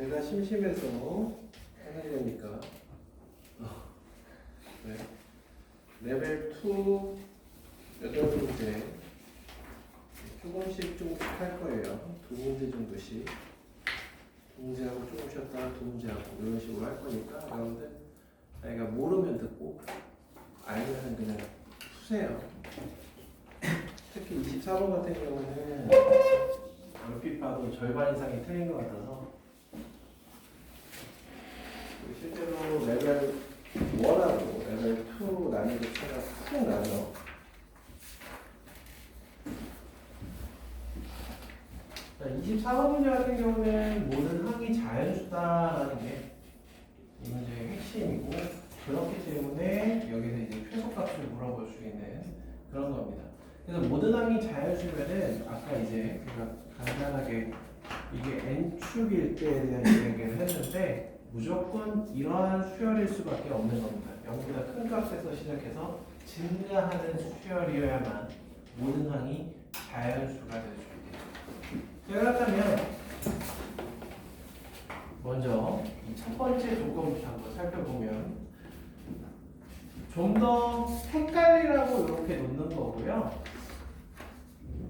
제가 심심해서 하는 거니까 네. 레벨 2 8문제 조금씩 할 거예요. 2문제 정도씩 두 문제하고 조금 쉬었다가 2문제하고 이런 식으로 할 거니까 여러분들 자기가 모르면 듣고 알면 그냥 푸세요. 특히 24번 같은 경우는 얼핏 봐도 절반 이상이 틀린 것 같아서 실제로 레벨 1하고 레벨 2 난이도 차가 큰 나죠. 자, 24번 문제 같은 경우는 모든 항이 자연수다라는 게 이 문제의 핵심이고, 그렇기 때문에 여기서 이제 최소값을 물어볼 수 있는 그런 겁니다. 그래서 모든 항이 자연수면은 아까 이제 우리가 간단하게 이게 n축일 때에 대한 얘기를 했는데 무조건 이러한 수열일 수밖에 없는 겁니다. 0보다 큰 값에서 시작해서 증가하는 수열이어야만 모든 항이 자연수가 될 수 있겠죠. 그렇다면 먼저 이 첫 번째 조건부터 한번 살펴보면 좀 더 헷갈리라고 이렇게 놓는 거고요.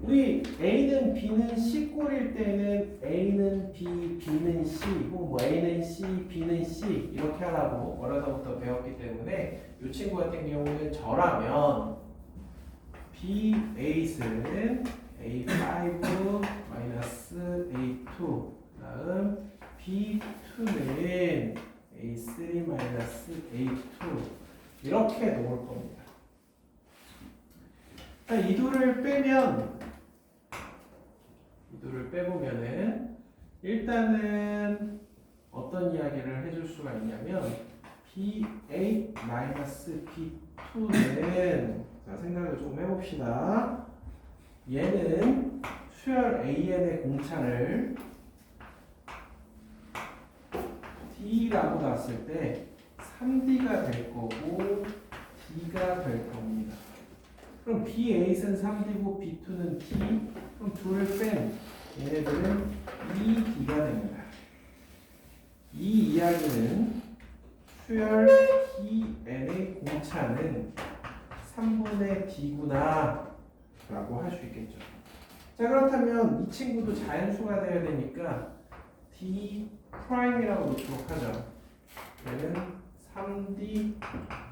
우리 A는 B는 C 꼴일 때는 A는 B, B는 C, 혹은 뭐 A는 C, B는 C 이렇게 하라고 어려서부터 배웠기 때문에 이 친구 같은 경우는 저라면 B8은 A5 마이너스 A2 다음 B2는 A3 마이너스 A2 이렇게 놓을 겁니다. 자, 이 둘을 빼보면은 일단은 어떤 이야기를 해줄 수가 있냐면 B8 마이너스 B2는 자, 생각을 좀 해봅시다. 얘는 수열 AN의 공차를 D라고 놨을 때 3D가 될 거고 D가 될 겁니다. 그럼 B8은 3D고 B2는 T. 그럼 둘을 뺀 얘네들은 2D가 됩니다. 이 이야기는 수열 Tn의 공차는 3분의 D구나 라고 할 수 있겠죠. 자, 그렇다면 이 친구도 자연수가 되어야 되니까 D 프라임이라고 놓도록 하죠. 얘는 3D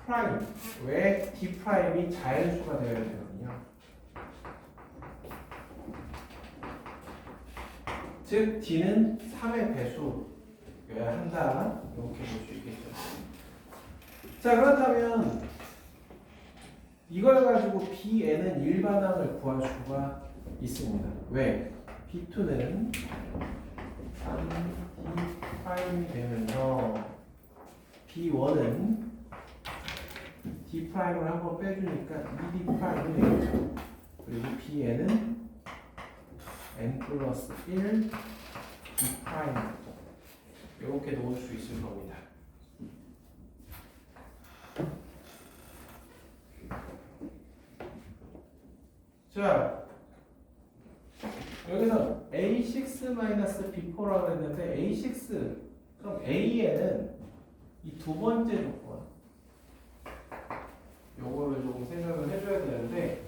프라임. 왜 D 프라임이 자연수가 되어야 되거든요. 즉 D는 3의 배수여야 한다. 이렇게 볼 수 있겠죠. 자, 그렇다면 이걸 가지고 Bn은 일반항을 구할 수가 있습니다. 왜? B2는 3D 프라임이 되면서 B1은 D 프라임을 한번 빼주니까 2D 프라임이 되겠죠. 그리고 Bn은 n 플러스 1 D 프라임 이렇게 놓을 수 있을 겁니다. 자, 여기서 A6-B4라고 했는데 A6 그럼 A에는 이 두 번째 조건 요거를 조금 생각을 해줘야 되는데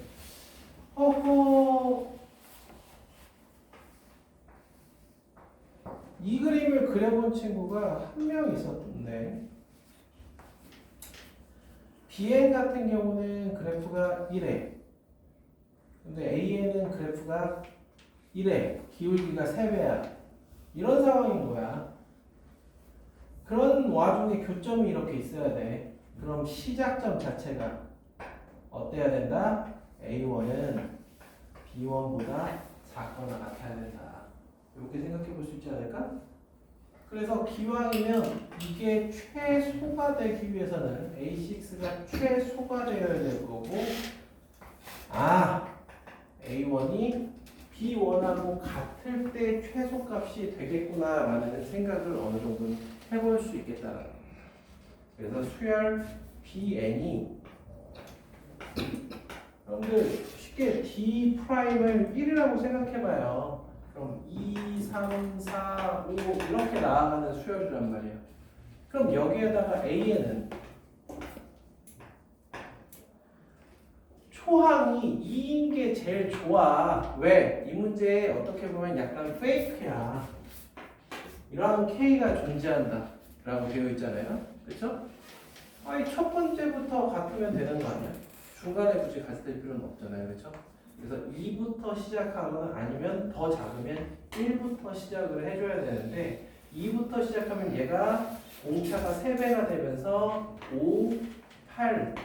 이 그림을 그려본 친구가 한 명 있었는데 BN 같은 경우는 그래프가 1회 근데 AN은 그래프가 1회 기울기가 3배야 이런 상황인 거야. 그런 와중에 교점이 이렇게 있어야 돼. 그럼 시작점 자체가 어때야 된다? A1은 B1보다 작거나 같아야 된다. 이렇게 생각해 볼 수 있지 않을까? 그래서 기왕이면 이게 최소가 되기 위해서는 A6가 최소가 되어야 될 거고 A1이 B1하고 같을 때 최소값이 되겠구나 라는 생각을 어느 정도 해볼 수 있겠다라는 겁니다. 그래서 수열 Bn이 여러분들 쉽게 D 프라임을 1이라고 생각해봐요. 그럼 2, 3, 4, 5 이렇게 나아가는 수열이란 말이야. 그럼 여기에다가 A에는 초항이 2인 게 제일 좋아. 왜? 이 문제 어떻게 보면 약간 페이크야. 이러한 K가 존재한다 라고 되어 있잖아요. 그쵸? 아니 첫 번째부터 같으면 되는 거 아니야? 중간에 굳이 같을 필요는 없잖아요. 그쵸? 그래서 2부터 시작하거나 아니면 더 작으면 1부터 시작을 해줘야 되는데 2부터 시작하면 얘가 공차가 3배가 되면서 5, 8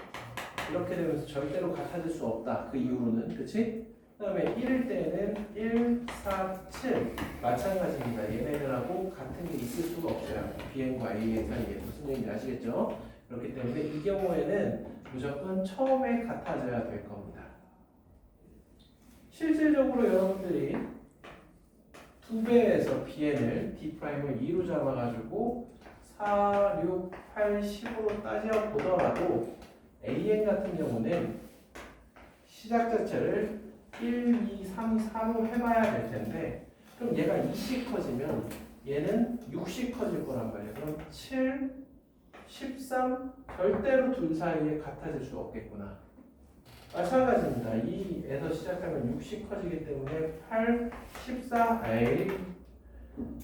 이렇게 되면서 절대로 같아질 수 없다. 그 이후로는. 그치? 그 다음에 1일 때는 1, 4, 7 마찬가지입니다. 얘네들하고 같은 게 있을 수가 없어요. BN과 A의 사이에. 무슨 얘기인지 아시겠죠? 그렇기 때문에 이 경우에는 무조건 처음에 같아져야 될 겁니다. 실질적으로 여러분들이 2배에서 BN을 D'을 2로 잡아가지고 4, 6, 8, 10으로 따져보더라도 AN 같은 경우는 시작 자체를 1, 2, 3, 4로 해봐야 될 텐데 그럼 얘가 2씩 커지면 얘는 6씩 커질 거란 말이에요. 그럼 7, 13 절대로 둘 사이에 같아질 수 없겠구나. 마찬가지입니다. 2에서 시작하면 6씩 커지기 때문에 8, 14, 에이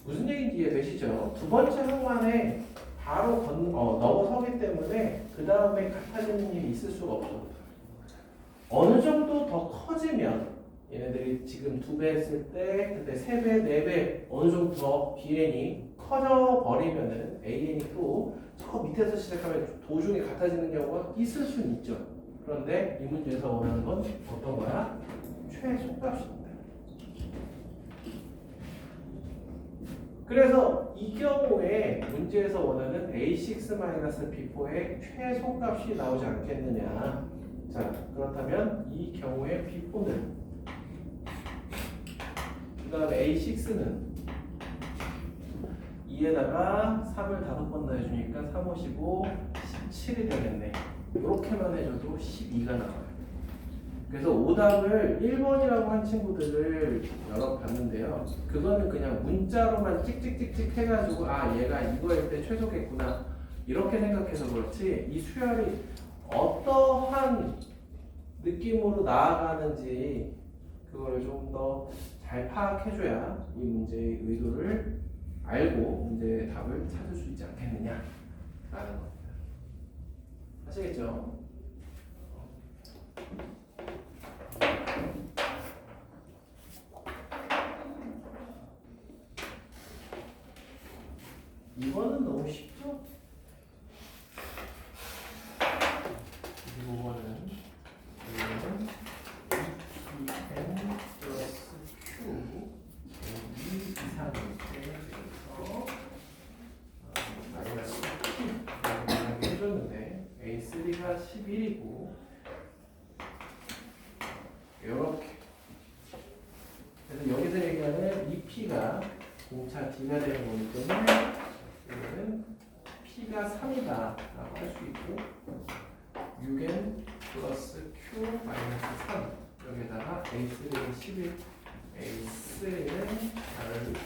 무슨 얘기인지 이해되시죠? 두 번째 항만에 바로 넘어서기 때문에 그 다음에 같아지는 일이 있을 수가 없어. 어느 정도 더 커지면 얘네들이 지금 2배 했을 때 그때 3배, 4배 어느 정도 더 BN이 커져 버리면은 AN이 또 저 밑에서 시작하면 도중에 같아지는 경우가 있을 수는 있죠. 그런데 이 문제에서 원하는 건 어떤 거야? 최소값입니다. 그래서 이 경우에 문제에서 원하는 A6-B4의 최소값이 나오지 않겠느냐. 자, 그렇다면 이 경우에 B4는 그 다음에 A6는 2에다가 3을 5번 더해주니까 3, 5, 15, 17이 되겠네. 이렇게만 해줘도 12가 나와요. 그래서 오답을 1번이라고 한 친구들을 여러 봤는데요. 그거는 그냥 문자로만 찍찍찍찍 해가지고 아 얘가 이거일 때 최소겠구나 이렇게 생각해서 그렇지 이 수열이 어떠한 느낌으로 나아가는지 그거를 좀 더 잘 파악해줘야 이 문제의 의도를 알고 문제의 답을 찾을 수 있지 않겠느냐라는 겁니다. 아시겠죠? 이거는 너무 쉽죠? 25번은 이거는 EN 플러스 Q 이 이상일 때 마이너스 P 해줬는데 A3가 11이고 이렇게 그래서 여기서 얘기하는 이 P가 공차 D가 되는 거기 때문에 이거는 P가 3이다 라고 할 수 있고 6n 플러스 Q 마이너스 3 여기다가 A3는 11 A3는 5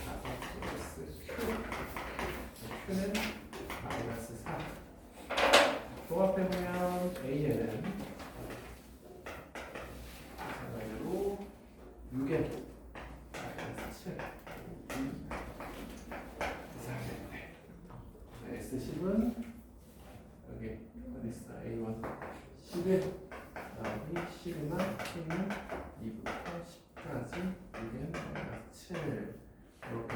플러스 Q Q는 마이너스 4 종합해보면 A에는 마찬가지로 6n 마이너스 7 S10은 여기 어디 있어? A1 11 그다음에 10이나 K는 2부터 10까지 6n 마이너스 7 이렇게